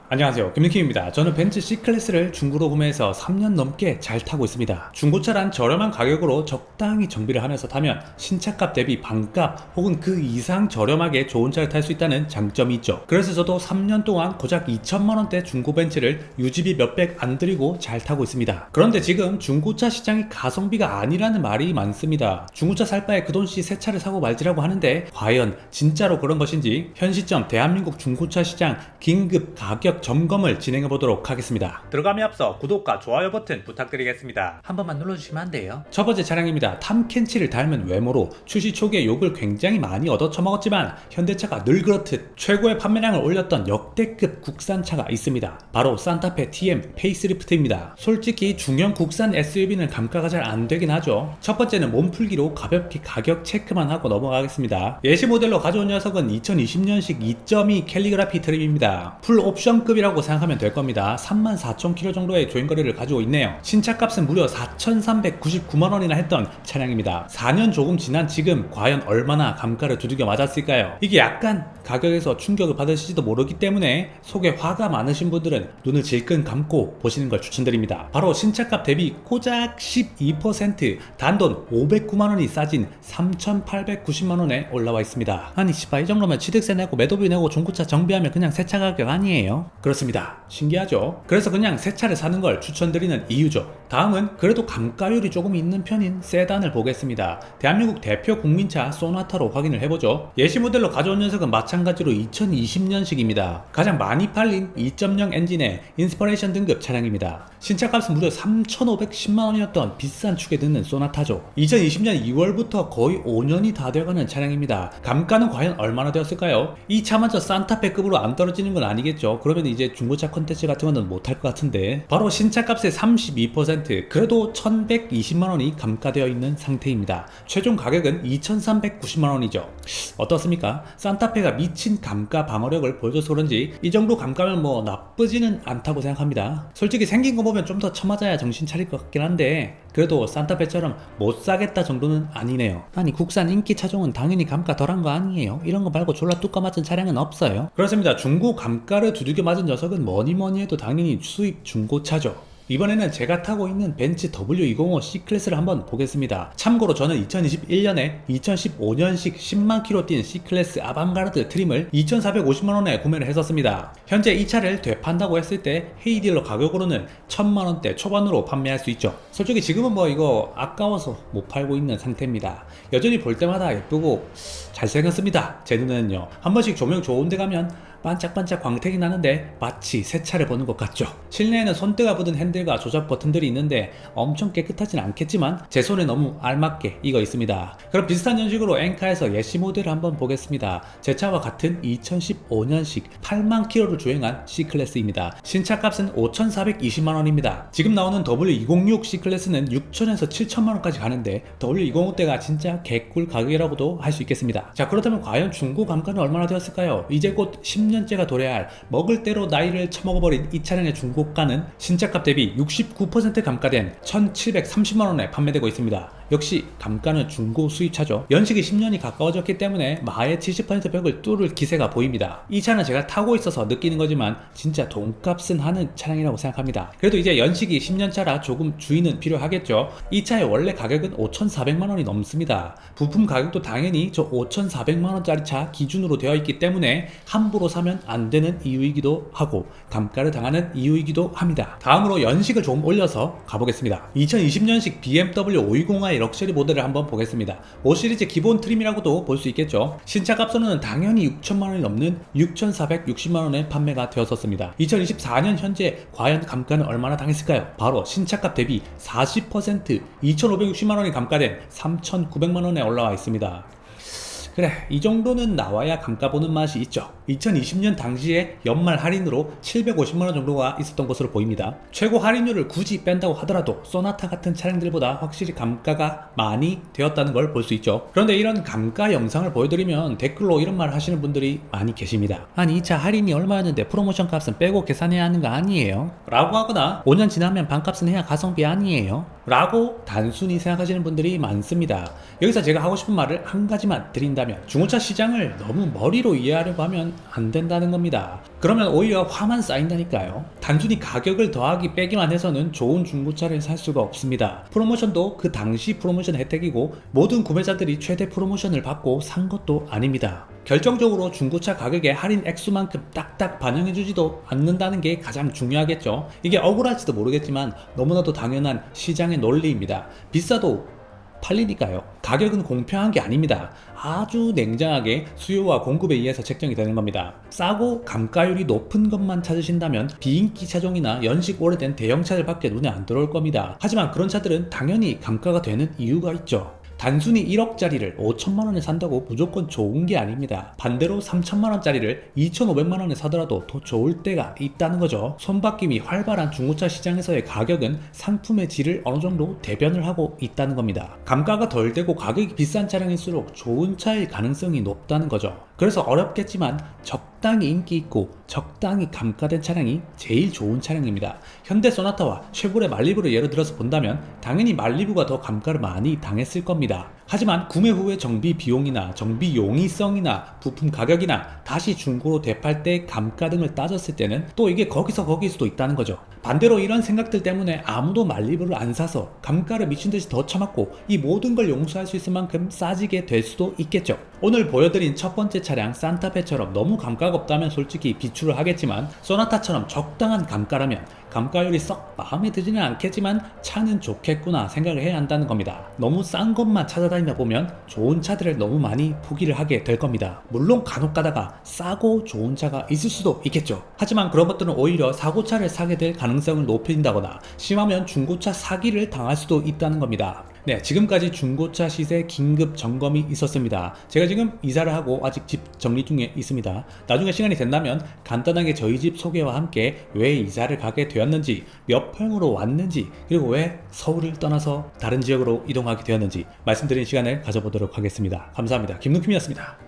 안녕하세요, 김민킴입니다. 저는 벤츠 C클래스를 중고로 구매해서 3년 넘게 잘 타고 있습니다. 중고차란 저렴한 가격으로 적당히 정비를 하면서 타면 신차값 대비 반값 혹은 그 이상 저렴하게 좋은 차를 탈 수 있다는 장점이 있죠. 그래서 저도 3년 동안 고작 2천만원대 중고 벤츠를 유지비 몇백 안 들이고 잘 타고 있습니다. 그런데 지금 중고차 시장이 가성비가 아니라는 말이 많습니다. 중고차 살 바에 그 돈씨 새 차를 사고 말지라고 하는데 과연 진짜로 그런 것인지 현 시점 대한민국 중고차 시장 긴급 가격 점검을 진행해 보도록 하겠습니다. 들어감에 앞서 구독과 좋아요 버튼 부탁드리겠습니다. 한 번만 눌러주시면 안 돼요? 첫 번째 차량입니다. 탐켄치를 닮은 외모로 출시 초기에 욕을 굉장히 많이 얻어쳐먹었지만 현대차가 늘 그렇듯 최고의 판매량을 올렸던 역대급 국산차가 있습니다. 바로 산타페 TM 페이스리프트입니다. 솔직히 중형 국산 SUV는 감가가 잘 안 되긴 하죠. 첫 번째는 몸풀기로 가볍게 가격 체크만 하고 넘어가겠습니다. 예시 모델로 가져온 녀석은 2020년식 2.2 캘리그라피 트림입니다. 풀 옵션급이라고 생각하면 될 겁니다. 34,000km 정도의 주행거리를 가지고 있네요. 신차값은 무려 4,399만원이나 했던 차량입니다. 4년 조금 지난 지금 과연 얼마나 감가를 두들겨 맞았을까요? 이게 약간 가격에서 충격을 받으실지도 모르기 때문에 속에 화가 많으신 분들은 눈을 질끈 감고 보시는 걸 추천드립니다. 바로 신차값 대비 고작 12% 단돈 509만원이 싸진 3,890만원에 올라와 있습니다. 아니 씨발 이 정도면 취득세 내고 매도비 내고 중고차 정비하면 그냥 새차 가격 아니에요? 그렇습니다. 신기하죠? 그래서 그냥 새 차를 사는 걸 추천드리는 이유죠. 다음은 그래도 감가율이 조금 있는 편인 세단을 보겠습니다. 대한민국 대표 국민차 소나타로 확인을 해보죠. 예시 모델로 가져온 녀석은 마찬가지로 2020년식입니다. 가장 많이 팔린 2.0 엔진의 인스퍼레이션 등급 차량입니다. 신차값은 무려 3,510만원이었던 비싼 축에 드는 소나타죠. 2020년 2월부터 거의 5년이 다 돼가는 차량입니다. 감가는 과연 얼마나 되었을까요? 이 차마저 산타페급으로 안 떨어지는 건 아니겠죠. 그러면 이제 중고차 콘텐츠 같은 거는 못할 것 같은데 바로 신차값의 32% 그래도 1,120만원이 감가되어 있는 상태입니다. 최종 가격은 2,390만원이죠. 어떻습니까? 산타페가 미친 감가 방어력을 보여줘서 그런지 이 정도 감가면 뭐 나쁘지는 않다고 생각합니다. 솔직히 생긴 거 보면 좀 더 쳐맞아야 정신 차릴 것 같긴 한데 그래도 산타페처럼 못 사겠다 정도는 아니네요. 아니 국산 인기 차종은 당연히 감가 덜한 거 아니에요? 이런 거 말고 졸라 뚜까 맞은 차량은 없어요. 그렇습니다. 중고 감가를 두들겨 맞은 녀석은 뭐니뭐니 해도 당연히 수입 중고차죠. 이번에는 제가 타고 있는 벤츠 W205 C클래스를 한번 보겠습니다. 참고로 저는 2021년에 2015년식 10만 킬로 뛴 C클래스 아방가르드 트림을 2,450만원에 구매를 했었습니다. 현재 이 차를 되판다고 했을 때 헤이딜러 가격으로는 1,000만원대 초반으로 판매할 수 있죠. 솔직히 지금은 뭐 이거 아까워서 못 팔고 있는 상태입니다. 여전히 볼 때마다 예쁘고 잘생겼습니다. 제 눈에는요. 한 번씩 조명 좋은 데 가면 반짝반짝 광택이 나는데 마치 새 차를 보는 것 같죠. 실내에는 손때가 붙은 핸들과 조작 버튼들이 있는데 엄청 깨끗하진 않겠지만 제 손에 너무 알맞게 익어 있습니다. 그럼 비슷한 연식으로 엔카에서 예시 모델을 한번 보겠습니다. 제 차와 같은 2015년식 8만 킬로를 주행한 C클래스입니다. 신차값은 5,420만원입니다. 지금 나오는 W206 C클래스는 6천에서 7천만원까지 가는데 W205대가 진짜 개꿀 가격이라고도 할 수 있겠습니다. 자, 그렇다면 과연 중고 감가는 얼마나 되었을까요? 이제 곧 10년째가 도래야 할 먹을 대로 나이를 처먹어버린 이 차량의 중고가는 신차값 대비 69% 감가된 1,730만원에 판매되고 있습니다. 역시 감가는 중고 수입차죠. 연식이 10년이 가까워졌기 때문에 마의 70% 벽을 뚫을 기세가 보입니다. 이 차는 제가 타고 있어서 느끼는 거지만 진짜 돈값은 하는 차량이라고 생각합니다. 그래도 이제 연식이 10년차라 조금 주의는 필요하겠죠. 이 차의 원래 가격은 5,400만원이 넘습니다. 부품 가격도 당연히 저 5,400만원짜리 차 기준으로 되어 있기 때문에 함부로 사면 안 되는 이유이기도 하고 감가를 당하는 이유이기도 합니다. 다음으로 연식을 조금 올려서 가보겠습니다. 2020년식 BMW 520i 럭셔리 모델을 한번 보겠습니다. 5시리즈 기본 트림이라고도 볼 수 있겠죠. 신차값으로는 당연히 6천만원이 넘는 6,460만원에 판매가 되었었습니다. 2024년 현재 과연 감가는 얼마나 당했을까요? 바로 신차값 대비 40% 2,560만원이 감가된 3,900만원에 올라와 있습니다. 그래, 이 정도는 나와야 감가 보는 맛이 있죠. 2020년 당시에 연말 할인으로 750만원 정도가 있었던 것으로 보입니다. 최고 할인율을 굳이 뺀다고 하더라도 소나타 같은 차량들보다 확실히 감가가 많이 되었다는 걸 볼 수 있죠. 그런데 이런 감가 영상을 보여드리면 댓글로 이런 말 하시는 분들이 많이 계십니다. 아니 이 차 할인이 얼마였는데 프로모션 값은 빼고 계산해야 하는 거 아니에요? 라고 하거나 5년 지나면 반값은 해야 가성비 아니에요? 라고 단순히 생각하시는 분들이 많습니다. 여기서 제가 하고 싶은 말을 한 가지만 드린다면 중고차 시장을 너무 머리로 이해하려고 하면 안 된다는 겁니다. 그러면 오히려 화만 쌓인다니까요. 단순히 가격을 더하기 빼기만 해서는 좋은 중고차를 살 수가 없습니다. 프로모션도 그 당시 프로모션 혜택이고 모든 구매자들이 최대 프로모션을 받고 산 것도 아닙니다. 결정적으로 중고차 가격의 할인 액수만큼 딱딱 반영해주지도 않는다는 게 가장 중요하겠죠. 이게 억울할지도 모르겠지만 너무나도 당연한 시장의 논리입니다. 비싸도 팔리니까요. 가격은 공평한 게 아닙니다. 아주 냉정하게 수요와 공급에 의해서 책정이 되는 겁니다. 싸고 감가율이 높은 것만 찾으신다면 비인기 차종이나 연식 오래된 대형차들밖에 눈에 안 들어올 겁니다. 하지만 그런 차들은 당연히 감가가 되는 이유가 있죠. 단순히 1억짜리를 5천만원에 산다고 무조건 좋은 게 아닙니다. 반대로 3천만원짜리를 2,500만원에 사더라도 더 좋을 때가 있다는 거죠. 손바뀜이 활발한 중고차 시장에서의 가격은 상품의 질을 어느 정도 대변을 하고 있다는 겁니다. 감가가 덜 되고 가격이 비싼 차량일수록 좋은 차일 가능성이 높다는 거죠. 그래서 어렵겠지만 적당히 인기 있고 적당히 감가된 차량이 제일 좋은 차량입니다. 현대 소나타와 쉐보레 말리부를 예를 들어서 본다면 당연히 말리부가 더 감가를 많이 당했을 겁니다. 하지만 구매 후에 정비 비용이나 정비 용이성이나 부품 가격이나 다시 중고로 되팔 때 감가 등을 따졌을 때는 또 이게 거기서 거기일 수도 있다는 거죠. 반대로 이런 생각들 때문에 아무도 말리부를 안 사서 감가를 미친듯이 더 쳐맞고 이 모든 걸 용서할 수 있을 만큼 싸지게 될 수도 있겠죠. 오늘 보여드린 첫 번째 차량 산타페처럼 너무 감가가 없다면 솔직히 비추를 하겠지만 소나타처럼 적당한 감가라면 감가율이 썩 마음에 들지는 않겠지만 차는 좋겠구나 생각을 해야 한다는 겁니다. 너무 싼 것만 찾아다니다 보면 좋은 차들을 너무 많이 포기를 하게 될 겁니다. 물론 간혹 가다가 싸고 좋은 차가 있을 수도 있겠죠. 하지만 그런 것들은 오히려 사고차를 사게 될 가능성을 높인다거나 심하면 중고차 사기를 당할 수도 있다는 겁니다. 네, 지금까지 중고차 시세 긴급 점검이 있었습니다. 제가 지금 이사를 하고 아직 집 정리 중에 있습니다. 나중에 시간이 된다면 간단하게 저희 집 소개와 함께 왜 이사를 가게 되었는지, 몇 평으로 왔는지, 그리고 왜 서울을 떠나서 다른 지역으로 이동하게 되었는지 말씀드리는 시간을 가져보도록 하겠습니다. 감사합니다. 김누킴이었습니다.